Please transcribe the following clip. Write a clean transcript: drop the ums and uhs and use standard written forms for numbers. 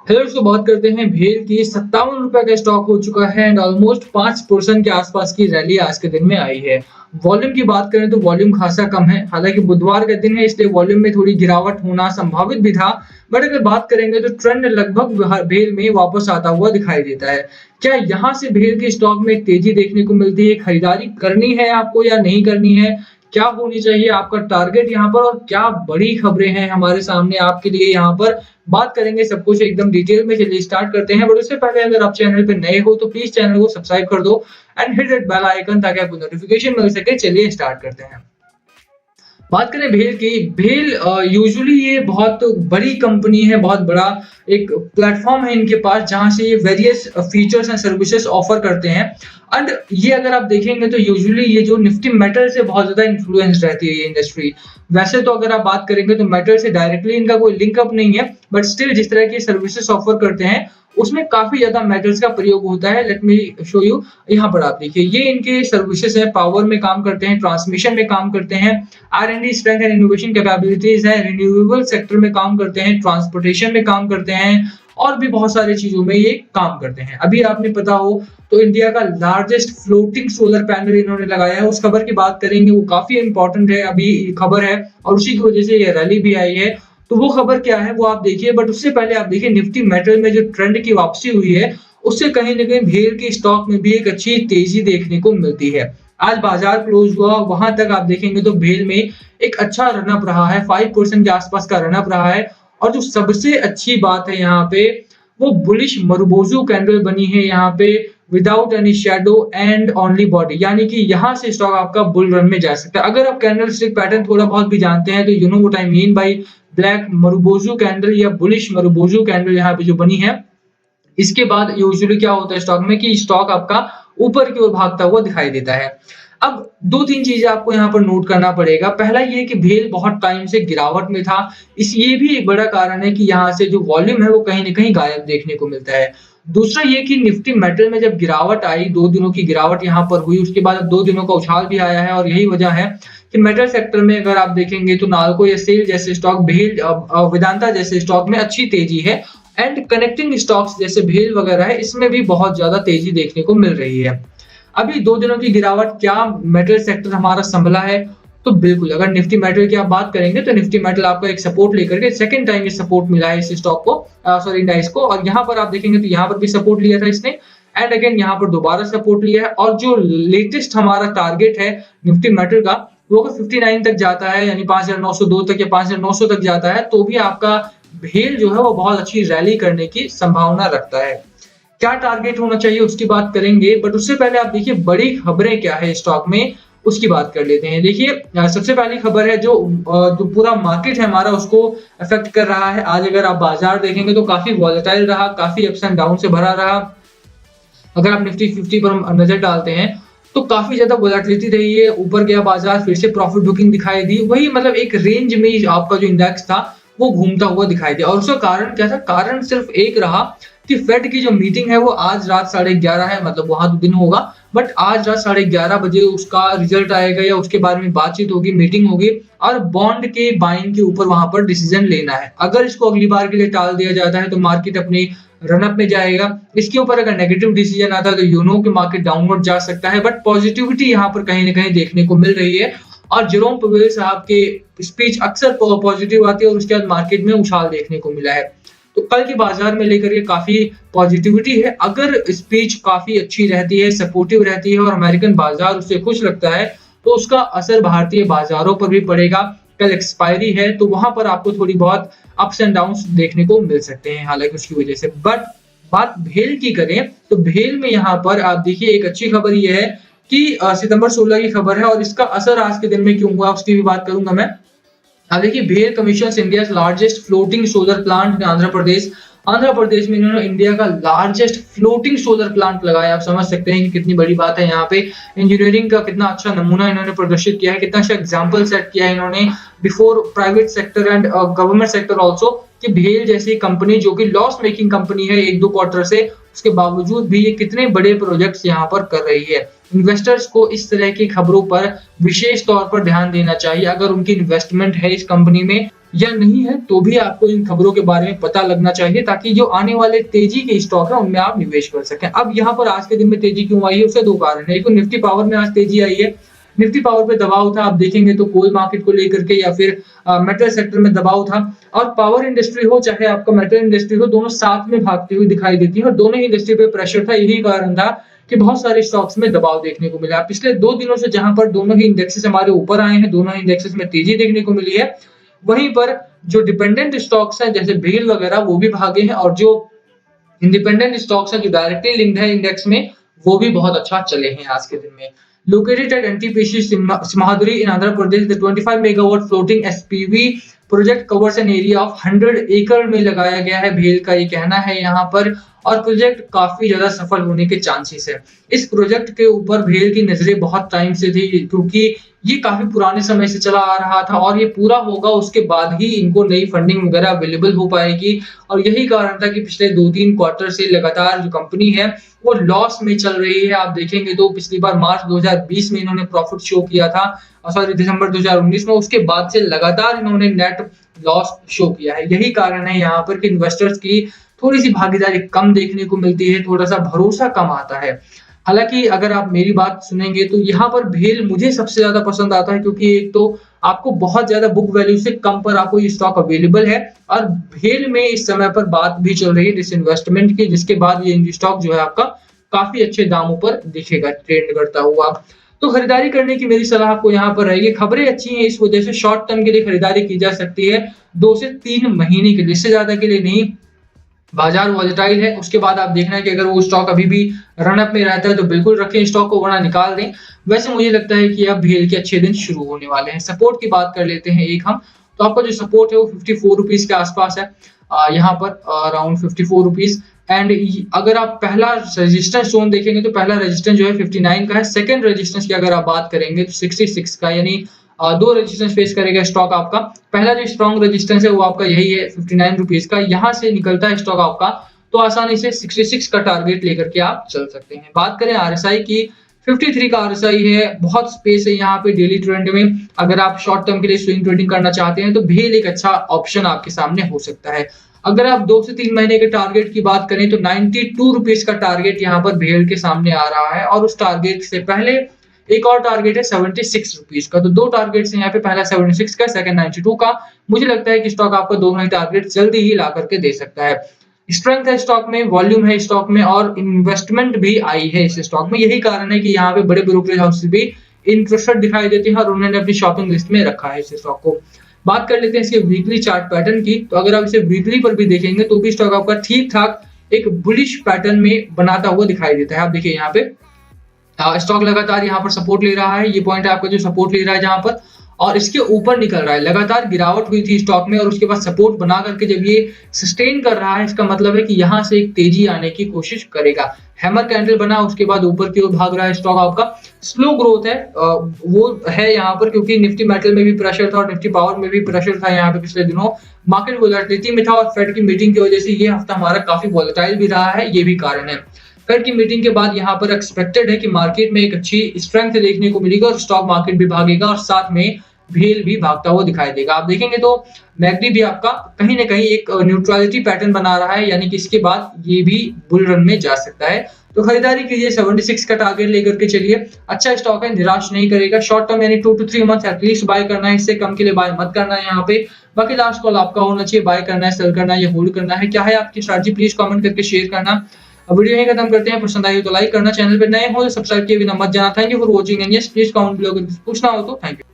Hello दोस्तों, बात करते हैं भेल की। ₹57 का स्टॉक हो चुका है एंड ऑलमोस्ट 5% के आसपास की रैली आज के दिन में आई है। वॉल्यूम की बात करें तो वॉल्यूम खासा कम है, हालांकि बुधवार का दिन है इसलिए वॉल्यूम में थोड़ी गिरावट होना संभावित भी था। बट अगर बात करेंगे तो ट्रेंड लगभग भेल में वापस आता हुआ दिखाई देता है। क्या यहाँ से भेल के स्टॉक में तेजी देखने को मिलती है? खरीदारी करनी है आपको या नहीं करनी है? क्या होनी चाहिए आपका टारगेट यहाँ पर, और क्या बड़ी खबरें हैं हमारे सामने आपके लिए यहाँ पर? बात करेंगे सब कुछ एकदम डिटेल में। चलिए स्टार्ट करते हैं, बट उससे पहले अगर आप चैनल पे नए हो तो प्लीज चैनल को सब्सक्राइब कर दो and hit that bell icon ताकि आपको नोटिफिकेशन मिल सके। चलिए स्टार्ट करते हैं। बात करें भेल की। भेल यूजुअली ये बहुत बड़ी कंपनी है, बहुत बड़ा एक प्लेटफॉर्म है इनके पास जहां से ये various features and services offer करते हैं। एंड ये अगर आप देखेंगे तो यूजुअली ये जो निफ्टी मेटल से बहुत ज्यादा इन्फ्लुएंस रहती है ये इंडस्ट्री। वैसे तो अगर आप बात करेंगे तो मेटल से डायरेक्टली इनका कोई लिंकअप नहीं है, बट स्टिल जिस तरह की सर्विसेज ऑफर करते हैं उसमें काफी ज्यादा मेटल्स का प्रयोग होता है। Let me show you. यहाँ पर आप देखिए, ये इनके सर्विसेज है, पावर में काम करते हैं, ट्रांसमिशन में काम करते हैं, R&D strength and innovation capabilities है, रिन्यूएबल सेक्टर में काम करते हैं, ट्रांसपोर्टेशन में काम करते हैं और भी बहुत सारी चीजों में ये काम करते हैं। अभी आपने पता हो तो इंडिया का लार्जेस्ट फ्लोटिंग सोलर पैनल इन्होंने लगाया है। उस खबर की बात करेंगे, वो काफी इंपॉर्टेंट है, अभी खबर है और उसी की वजह से ये रैली भी आई है। तो वो खबर क्या है वो आप देखिए, बट उससे पहले आप देखिए निफ्टी मेटल में जो ट्रेंड की वापसी हुई है उससे कहीं ना कहीं भेल के स्टॉक में भी एक अच्छी तेजी देखने को मिलती है। आज बाजार क्लोज हुआ, वहां तक आप देखेंगे तो भेल में एक अच्छा रनअप रहा है, 5% के आसपास का रनअप रहा है। और जो सबसे अच्छी बात है यहाँ पे, वो बुलिश मरुबोजू कैंडल बनी है यहाँ पे, without any shadow and only body, यानी कि यहाँ से स्टॉक आपका बुल रन में जा सकता है। अगर आप कैंडल स्टिक पैटर्न थोड़ा बहुत भी जानते हैं तो you know what I mean by black marubozu candle या बुलिश मरुबोजू कैंडल यहाँ पे जो बनी है। इसके बाद यूजुअली क्या होता है स्टॉक में कि स्टॉक आपका ऊपर की ओर भागता हुआ दिखाई देता है। अब दो तीन चीजें आपको यहाँ पर नोट करना पड़ेगा। पहला ये कि भेल बहुत टाइम से गिरावट में था, इस ये भी एक बड़ा कारण है कि यहाँ से जो वॉल्यूम है वो कहीं ना कहीं गायब देखने को मिलता है। दूसरा ये कि निफ्टी मेटल में जब गिरावट आई, 2 दिनों की गिरावट यहाँ पर हुई, उसके बाद 2 दिनों का उछाल भी आया है और यही वजह है कि मेटल सेक्टर में अगर आप देखेंगे तो नाल्को या सेल जैसे स्टॉक, भेल वेदांता जैसे स्टॉक में अच्छी तेजी है एंड कनेक्टिंग स्टॉक्स जैसे भेल वगैरह है इसमें भी बहुत ज्यादा तेजी देखने को मिल रही है। अभी 2 दिनों की गिरावट, क्या मेटल सेक्टर हमारा संभला है? तो बिल्कुल। अगर निफ्टी मेटल की आप बात करेंगे तो निफ्टी मेटल आपको एक सपोर्ट लेकर के सेकंड टाइम ये सपोर्ट मिला है इस स्टॉक को, सॉरी इंडाइस को। और यहाँ पर आप देखेंगे तो यहाँ पर भी सपोर्ट लिया था इसने एंड अगेन यहाँ पर दोबारा सपोर्ट लिया है। और जो लेटेस्ट हमारा टारगेट है निफ्टी मेटल का, वो अगर 59 तक जाता है यानी 5,902 तक या 5,900 तक जाता है तो भी आपका भेल जो है वो बहुत अच्छी रैली करने की संभावना रखता है। क्या टारगेट होना चाहिए उसकी बात करेंगे, बट उससे पहले आप देखिए बड़ी खबरें क्या है स्टॉक में उसकी बात कर लेते हैं। देखिए सबसे पहली खबर है जो पूरा मार्केट है हमारा उसको अफेक्ट कर रहा है। आज अगर आप बाजार देखेंगे तो काफी वॉलेटाइल रहा, काफी अप्स एंड डाउन से भरा रहा। अगर आप निफ्टी 50 पर नजर डालते हैं तो काफी ज्यादा वोलेटिलिटी रही है, ऊपर गया बाजार, फिर से प्रॉफिट बुकिंग दिखाई दी, वही मतलब एक रेंज में आपका जो इंडेक्स था वो घूमता हुआ दिखाई दिया। और उसका कारण क्या था? कारण सिर्फ एक रहा कि फेड की जो मीटिंग है वो आज रात 11:30 है, मतलब वहां तो दिन होगा, बट आज रात 11:30 बजे उसका रिजल्ट आएगा या उसके बारे में बातचीत होगी, मीटिंग होगी और बॉन्ड के बाइंग के ऊपर वहां पर डिसीजन लेना है। अगर इसको अगली बार के लिए टाल दिया जाता है तो मार्केट अपनी रनअप में जाएगा। इसके ऊपर अगर नेगेटिव डिसीजन आता है तो यू नो कि मार्केट डाउनवर्ड जा सकता है, बट पॉजिटिविटी यहाँ पर कहीं ना कहीं देखने को मिल रही है। और जेरोम पवेल साहब के स्पीच अक्सर पॉजिटिव आती है और उसके बाद मार्केट में उछाल देखने को मिला है। तो कल के बाजार में लेकर ये काफी पॉजिटिविटी है। अगर स्पीच काफी अच्छी रहती है, सपोर्टिव रहती है और अमेरिकन बाजार उससे खुश लगता है तो उसका असर भारतीय बाजारों पर भी पड़ेगा। कल एक्सपायरी है तो वहां पर आपको थोड़ी बहुत अप्स एंड डाउन्स देखने को मिल सकते हैं हालांकि उसकी वजह से। बट बात भेल की करें तो भेल में यहाँ पर आप देखिए एक अच्छी खबर ये है कि सितंबर 16 की खबर है और इसका असर आज के दिन में क्यों हुआ उसकी भी बात करूंगा मैं। अब देखिए, भेल commissions India's largest floating solar plant in Andhra Pradesh में इन्होंने इंडिया का लार्जेस्ट फ्लोटिंग सोलर प्लांट लगाया। आप समझ सकते हैं कि कितनी बड़ी बात है। यहाँ पे इंजीनियरिंग का कितना अच्छा नमूना इन्होंने प्रदर्शित किया है, कितना अच्छा एग्जाम्पल सेट किया है इन्होंने before private sector and government sector also, कि भेल जैसी कंपनी जो कि लॉस मेकिंग कंपनी है 1-2 क्वार्टर से, उसके बावजूद भी ये कितने बड़े प्रोजेक्ट्स यहाँ पर कर रही है। इन्वेस्टर्स को इस तरह की खबरों पर विशेष तौर पर ध्यान देना चाहिए। अगर उनकी इन्वेस्टमेंट है इस कंपनी में या नहीं है, तो भी आपको इन खबरों के बारे में पता लगना चाहिए, ताकि जो आने वाले तेजी के स्टॉक है उनमें आप निवेश कर सकें। अब यहाँ पर आज के दिन में तेजी क्यों आई है, उसके दो कारण है। एक तो निफ्टी पावर में आज तेजी आई है। निफ्टी पावर पे दबाव था, आप देखेंगे तो कोल मार्केट को लेकर के या फिर मेटल सेक्टर में दबाव था। और पावर इंडस्ट्री हो चाहे आपका मेटल इंडस्ट्री हो, दोनों साथ में भागती हुई दिखाई देती है और दोनों ही इंडस्ट्री पे प्रेशर था। यही कारण था कि बहुत सारे स्टॉक्स में दबाव देखने को मिला। पिछले 2 दिनों से जहां पर दोनों ही इंडेक्सेस हमारे ऊपर आए हैं, दोनों ही इंडेक्सेस में तेजी देखने को मिली है, वहीं पर जो डिपेंडेंट स्टॉक्स हैं जैसे भेल वगैरह वो भी भागे हैं, और जो इंडिपेंडेंट स्टॉक्स हैं जो डायरेक्टली लिंक्ड है इंडेक्स में, वो भी बहुत अच्छा चले हैं आज के दिन में। Located at NTPC Simhadri in Andhra Pradesh, the 25 megawatt floating SPV project covers an area of 100 एकड़ में लगाया गया है, भेल का ये कहना है यहाँ पर। और प्रोजेक्ट काफी ज्यादा सफल होने के चांसेस है। इस प्रोजेक्ट के ऊपर भेल की नजरें बहुत टाइम से थी, क्योंकि ये काफी पुराने समय से चला आ रहा था और ये पूरा होगा उसके बाद ही इनको नई फंडिंग वगैरह अवेलेबल हो पाएगी। और यही कारण था कि पिछले 2-3 क्वार्टर से लगातार जो कंपनी है वो लॉस में चल रही है। आप देखेंगे तो पिछली बार मार्च 2020 में इन्होंने प्रॉफिट शो किया था, सॉरी दिसंबर 2019 में, उसके बाद से लगातार इन्होंने नेट लॉस शो किया है। यही कारण है यहाँ पर कि इन्वेस्टर्स की थोड़ी सी भागीदारी कम देखने को मिलती है, थोड़ा सा भरोसा कम आता है। हालांकि अगर आप मेरी बात सुनेंगे तो यहाँ पर भेल मुझे सबसे ज्यादा पसंद आता है, क्योंकि एक तो आपको बहुत ज्यादा बुक वैल्यू से कम पर आपको ये स्टॉक अवेलेबल है, और भेल में इस समय पर बात भी चल रही है डिसइन्वेस्टमेंट की, जिसके बाद ये स्टॉक जो है आपका काफी अच्छे दामों पर दिखेगा ट्रेंड करता हुआ। तो खरीदारी करने की मेरी सलाह आपको यहाँ पर रहेगी। खबरें अच्छी हैं, इस वजह से शॉर्ट टर्म के लिए खरीदारी की जा सकती है, 2 से 3 महीने के लिए, इससे ज्यादा के लिए नहीं। बाजार वॉलेटाइल है, उसके बाद आप देखना है कि अगर वो स्टॉक अभी भी रन अप में रहता है तो बिल्कुल रखें स्टॉक को, वरना निकाल दें। वैसे मुझे लगता है कि अब भेल के अच्छे दिन शुरू होने वाले हैं। सपोर्ट की बात कर लेते हैं एक हम, तो आपका जो सपोर्ट है वो 54 रुपीज के आसपास है, यहाँ पर अराउंड 54 रुपीज। एंड अगर आप पहला रेजिस्टेंस जोन देखेंगे तो पहला रेजिस्टेंस जो है 59 का है। सेकंड रेजिस्टेंस की अगर आप बात करेंगे तो 66 का, यानी 2 रेजिस्टेंस फेस करेगा स्टॉक आपका। पहला जो स्ट्रॉन्ग रेजिस्टेंस है वो आपका यही है 59 रुपीज का, यहाँ से निकलता है स्टॉक आपका तो आसानी से 66 का टारगेट लेकर के आप चल सकते हैं। बात करें आरएसआई की, 53 का आरएसआई है, बहुत स्पेस है यहाँ पे डेली ट्रेंड में। अगर आप शॉर्ट टर्म के लिए स्विंग ट्रेडिंग करना चाहते हैं तो भेल एक अच्छा ऑप्शन आपके सामने हो सकता है। अगर आप 2 से 3 महीने के टारगेट की बात करें तो 92 रुपीज का टारगेट यहाँ पर भेल के सामने आ रहा है, और उस टारगेट से पहले एक और टारगेट है 76 रुपीज का। तो 2 टारगेट्स हैं यहाँ पे, पहला 76 का, सेकंड 92 का। मुझे लगता है कि स्टॉक आपको दोनों ही टारगेट जल्दी ही ला करके दे सकता है। स्ट्रेंथ है स्टॉक में, वॉल्यूम है स्टॉक में, और इन्वेस्टमेंट भी आई है इस स्टॉक में। यही कारण है कि यहाँ पे बड़े ब्रोकरेज हाउसेस भी इंटरेस्टेड दिखाई देते हैं और उन्होंने अपनी शॉपिंग लिस्ट में रखा है इस स्टॉक को। बात कर लेते हैं इसके वीकली चार्ट पैटर्न की, तो अगर आप इसे वीकली पर भी देखेंगे तो भी स्टॉक आपका ठीक ठाक एक बुलिश पैटर्न में बनाता हुआ दिखाई देता है। आप देखिए यहाँ पे स्टॉक लगातार यहाँ पर सपोर्ट ले रहा है, ये पॉइंट है आपका जो सपोर्ट ले रहा है जहां पर, और इसके ऊपर निकल रहा है। लगातार गिरावट हुई थी स्टॉक में और उसके बाद सपोर्ट बना करके जब ये सस्टेन कर रहा है, इसका मतलब है कि यहाँ से एक तेजी आने की कोशिश करेगा। हैमर कैंडल बना, उसके बाद ऊपर की ओर भाग रहा है स्टॉक आपका। स्लो ग्रोथ है वो है यहाँ पर, क्योंकि निफ्टी मेटल में भी प्रेशर था और निफ्टी पावर में भी प्रेशर था यहाँ पे पिछले दिनों। मार्केट वोलेटिलिटी में था और फेड की मीटिंग की वजह से ये हफ्ता हमारा काफी वोलेटाइल भी रहा है, ये भी कारण है। फेड की मीटिंग के बाद यहाँ पर एक्सपेक्टेड है कि मार्केट में एक अच्छी स्ट्रेंथ देखने को मिलेगा और स्टॉक मार्केट भी भागेगा और साथ में भेल भी भागता हुआ दिखाई देगा। आप देखेंगे तो मैगडी भी आपका कहीं ना कहीं एक न्यूट्रलिटी पैटर्न बना रहा है, यानी कि इसके बाद ये भी बुल रन में जा सकता है। तो खरीदारी कीजिए, 76 का टारगेट लेकर के चलिए। अच्छा स्टॉक है, निराश नहीं करेगा। शॉर्ट टर्म यानी 2 to 3 मंथ एटलीस्ट बाय करना है, इससे कम के लिए बाय मत करना है यहाँ पे। बाकी लास्ट कॉल आपका होना चाहिए, बाय करना है, सेल करना है या होल्ड करना है, क्या है आपकी स्ट्रैटेजी, प्लीज कमेंट करके शेयर करना। अब वीडियो यहीं खत्म करते हैं। पसंद आई तो लाइक करना, चैनल पे नए हो तो सब्सक्राइब किए बिना मत जाना। Thank you for watching and yes please comment below, पूछना हो तो। Thank you.